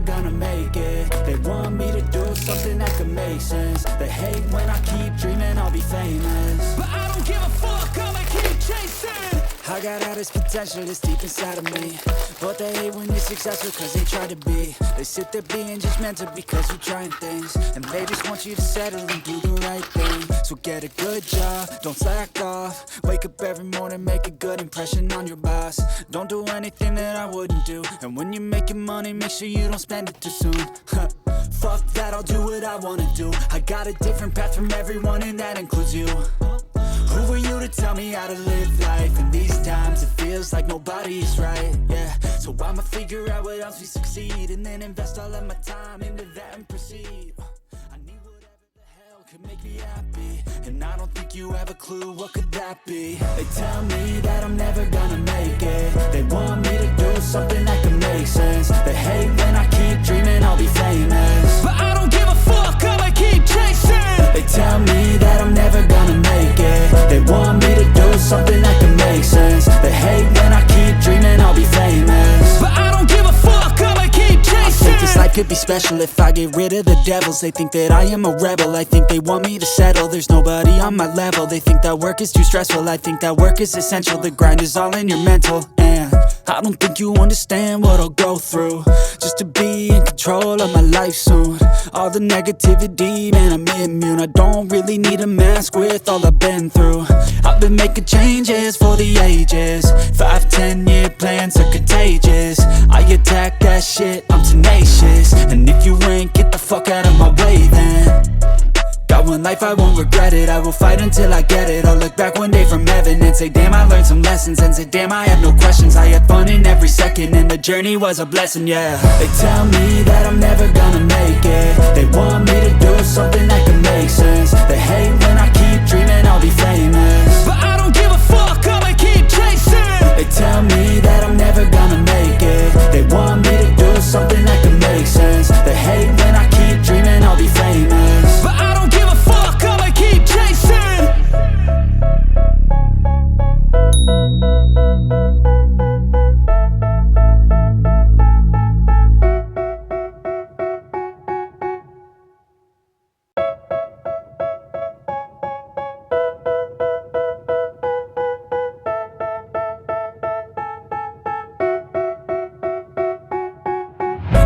gonna make it. They want me to do something that could make sense. They hate when I keep dreaming I'll be famous, but I don't give a fuck, I'ma keep chasing. I got all this potential that's deep inside of me, but they hate when you're successful cause they try to be. They sit there being judgmental because you're trying things, and they just want you to settle and do the right thing. So get a good job, don't slack off. Wake up every morning, make a good impression on your boss. Don't do anything that I wouldn't do, and when you're making money, make sure you don't spend it too soon. Fuck that, I'll do what I wanna do. I got a different path from everyone, and that includes you. Who are you to tell me how to live life? In these times it feels like nobody's right, yeah. So I'ma figure out what else we succeed, and then invest all of my time into that and proceed. I need whatever the hell could make me happy, and I don't think you have a clue what could that be. They tell me that I'm never gonna make it. They want me to do something that could make sense. They hate when I keep dreaming I'll be famous, but I don't give a fuck, I'ma keep chasing. They tell me that I'm never gonna make it. They want me to do something that can make sense. They hate when I keep dreaming I'll be famous, but I don't give a fuck, I'ma keep chasing. I think this life could be special if I get rid of the devils. They think that I am a rebel, I think they want me to settle. There's nobody on my level. They think that work is too stressful, I think that work is essential. The grind is all in your mental, and I don't think you understand what I'll go through just to be in control of my life soon. All the negativity, man, I'm immune. I don't really need a mask with all I've been through. I've been making changes for the ages. 5-10 year plans are contagious. I attack that shit, I'm tenacious. And if you ain't, get the fuck out of my way then. Got one life, I won't regret it. I will fight until I get it. I'll look back one day from heaven and say damn, I learned some lessons. And say damn, I have no questions. I had fun in every second, and the journey was a blessing, yeah. They tell me that I'm never gonna make it. They want me to do something that can make sense. They hate when I keep dreaming I'll be famous, but I don't give a fuck, I'ma keep chasing. They tell me that I'm never gonna make it. They want me to do something that can make sense. They hate when I keep dreaming I'll be famous, but I don't give a fuck, I'ma keep chasing.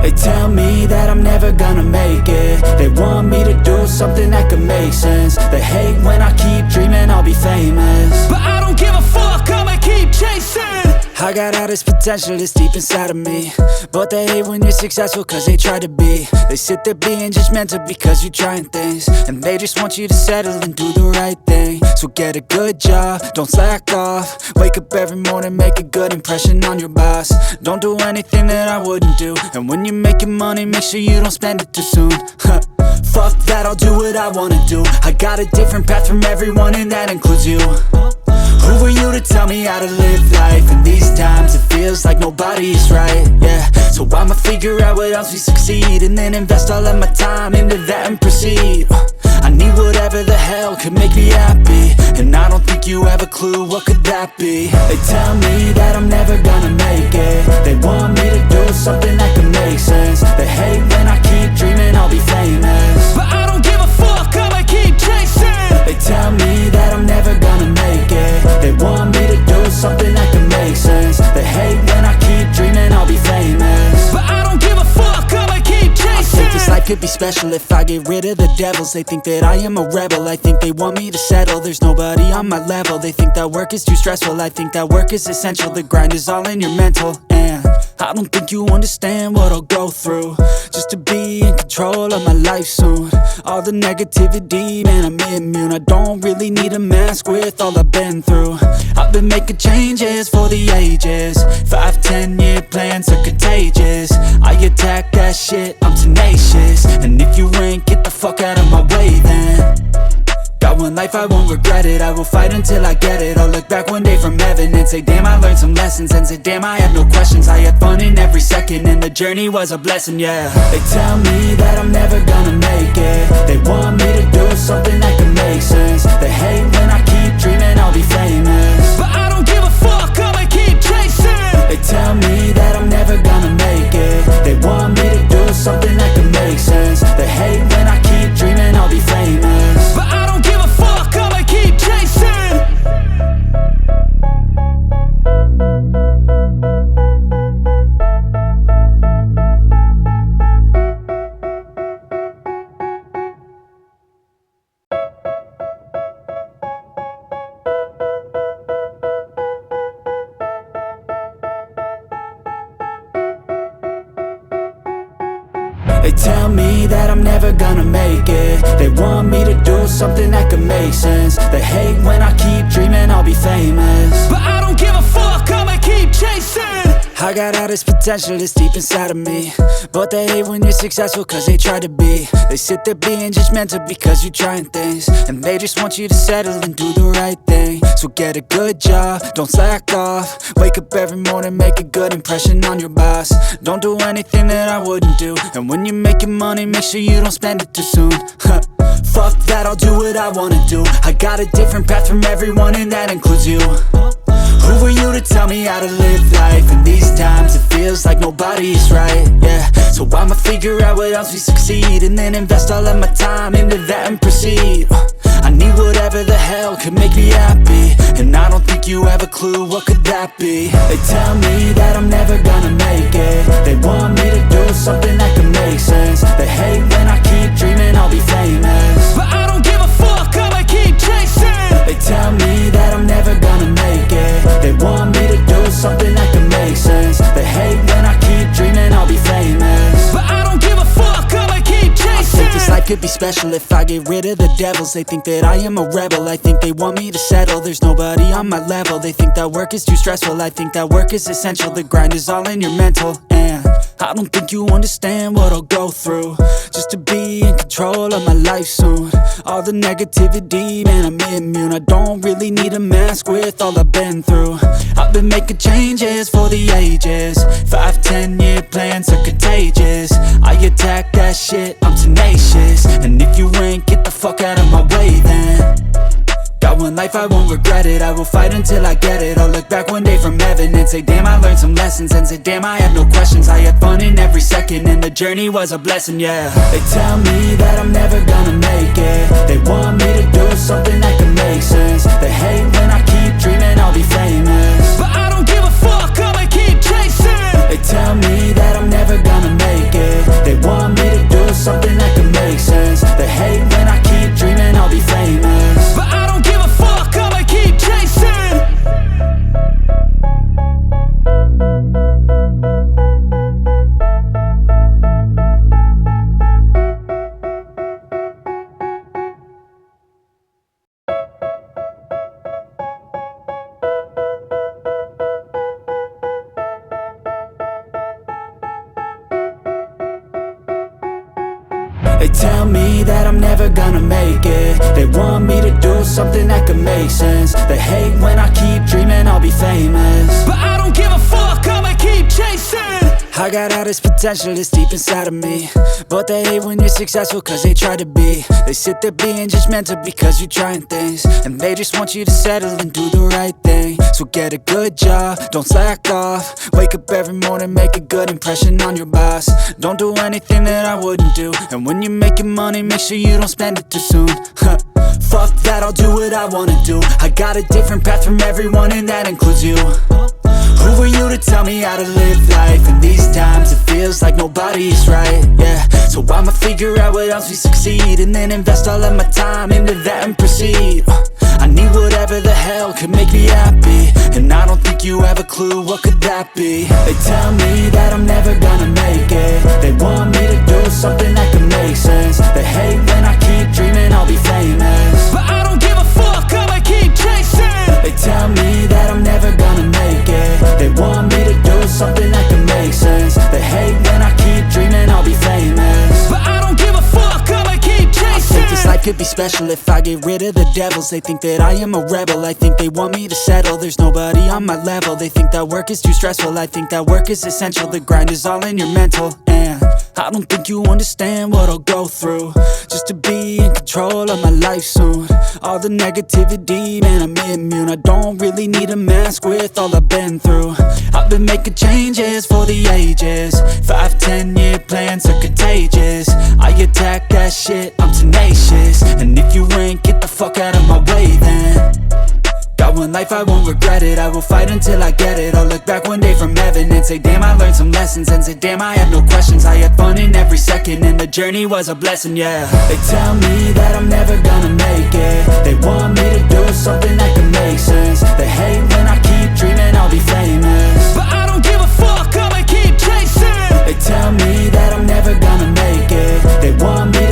They tell me that I'm never gonna make it. They want me to do something that can make sense. They hate when I keep dreaming I'll be famous, but I don't give a fuck, I'ma keep chasing. I got all this potential that's deep inside of me, but they hate when you're successful cause they try to be. They sit there being judgmental because you're trying things, and they just want you to settle and do the right thing. So get a good job, don't slack off. Wake up every morning, make a good impression on your boss. Don't do anything that I wouldn't do, and when you're making money, make sure you don't spend it too soon. Fuck that, I'll do what I wanna do. I got a different path from everyone, and that includes you. Who are you to tell me how to live life? In these times it feels like nobody's right, yeah. So I'ma figure out what else we succeed, and then invest all of my time into that and proceed. I need whatever the hell could make me happy, and I don't think you have a clue what could that be. They tell me that I'm never gonna make it. They want me to do something that can make sense. They hate when I keep dreaming I'll be famous, but I don't give a fuck, I'ma keep chasing. They tell me that I'm never gonna make it. They want me to do something that can make sense. They hate when I keep dreaming I'll be famous, but I don't give a fuck, I'ma keep chasing. I think this life could be special if I get rid of the devils. They think that I am a rebel, I think they want me to settle. There's nobody on my level. They think that work is too stressful, I think that work is essential. The grind is all in your mental, and I don't think you understand what I'll go through just to be in control of my life soon. All the negativity, man, I'm immune. I don't really need a mask with all I've been through. I've been making changes for the ages. 5-10 year plans are contagious. I attack that shit, I'm tenacious. And if you ain't, get the fuck out of my way then. Got one life, I won't regret it. I will fight until I get it. I'll look back one day from heaven and say damn, I learned some lessons. And say damn, I have no questions. I had fun in every second, and the journey was a blessing, yeah. They tell me that I'm never gonna make it. They want me to do something that can make sense. They hate when I keep dreaming I'll be famous, but I don't give a fuck, I'ma keep chasing. They tell me that I'm never gonna make it. They want me to do make sense. They hate when I keep dreaming I'll be famous, but I don't give a fuck, I'ma keep chasing. I got all this potential that's deep inside of me, but they hate when you're successful cause they try to be. They sit there being judgmental because you're trying things, and they just want you to settle and do the right thing. So get a good job, don't slack off. Wake up every morning, make a good impression on your boss. Don't do anything that I wouldn't do, and when you're making money, make sure you don't spend it too soon. Fuck that, I'll do what I wanna do. I got a different path from everyone, and that includes you. Who are you to tell me how to live life? In these times it feels like nobody's right, yeah. So I'ma figure out what else we succeed, and then invest all of my time into that and proceed. I need whatever the hell could make me happy, and I don't think you have a clue what could that be. They tell me that I'm never gonna make it. They want me to do something that can make sense. They hate when I keep dreaming I'll be famous, but I don't give a fuck, I'ma keep chasing. They tell me that I'm never gonna make it. They want me to do something that can make sense. They hate when I keep dreaming I'll be famous, but I don't give a fuck, I'ma keep chasing. I think this life could be special if I get rid of the devils. They think that I am a rebel, I think they want me to settle. There's nobody on my level. They think that work is too stressful, I think that work is essential. The grind is all in your mental, and I don't think you understand what I'll go through just to be in control of my life soon. All the negativity, man, I'm immune. I don't really need a mask with all I've been through. I've been making changes for the ages. 5-10 year plans are contagious. I attack that shit, I'm tenacious. And if you ain't, get the fuck out of my way then. Got one life, I won't regret it. I will fight until I get it. I'll look back one day from heaven and say, damn, I learned some lessons. And say, damn, I have no questions. I had fun in every second, and the journey was a blessing, yeah. They tell me that I'm never gonna make it. They want me to do something that can make sense. They hate when I keep dreaming I'll be famous, but I don't give a fuck, I'ma keep chasing. They tell me that I'm never gonna make it. They want me to do something that can make sense. They hate when I keep dreaming I'll be famous, but I don't give a fuck, I'ma keep chasing. They tell me that I'm never gonna make it. They want me to do something that can make sense. They hate when I keep dreaming I'll be famous, but I don't give a fuck, I'ma keep chasing. I got all this potential that's deep inside of me, but they hate when you're successful cause they try to be. They sit there being judgmental because you're trying things, and they just want you to settle and do the right thing. So get a good job, don't slack off. Wake up every morning, make a good impression on your boss. Don't do anything that I wouldn't do, and when you're making money, make sure you don't spend it too soon. Fuck that, I'll do what I wanna do. I got a different path from everyone, and that includes you. Who are you to tell me how to live life? In these times it feels like nobody's right, yeah. So I'ma figure out what else we succeed, and then invest all of my time into that and proceed. I need whatever the hell could make me happy, and I don't think you have a clue what could that be. They tell me that I'm never gonna make it. They want me to do something that can make sense. They hate when I keep dreaming I'll be famous, but I don't give a fuck, I'ma keep chasing. They tell me that I'm never gonna make it. They want me to do something that can make sense. They hate when I keep dreaming I'll be famous, but I don't give a fuck, I'ma keep chasing. I think this life could be special if I get rid of the devils. They think that I am a rebel, I think they want me to settle. There's nobody on my level. They think that work is too stressful, I think that work is essential. The grind is all in your mental, and I don't think you understand what I'll go through just to be in control of my life soon. All the negativity, man, I'm immune. I don't really need a mask with all I've been through. I've been making changes for the ages. 5-10 year plans are contagious. I attack that shit, I'm tenacious. And if you ain't, get the fuck out of my way then. Got one life, I won't regret it. I will fight until I get it. I'll look back one day from heaven and say, damn, I learned some lessons. And say, damn, I have no questions. I had fun in every second, and the journey was a blessing, yeah. They tell me that I'm never gonna make it. They want me to do something that can make sense. They hate when I keep dreaming I'll be famous, but I don't give a fuck, I'ma keep chasing. They tell me that I'm never gonna make it. They want me to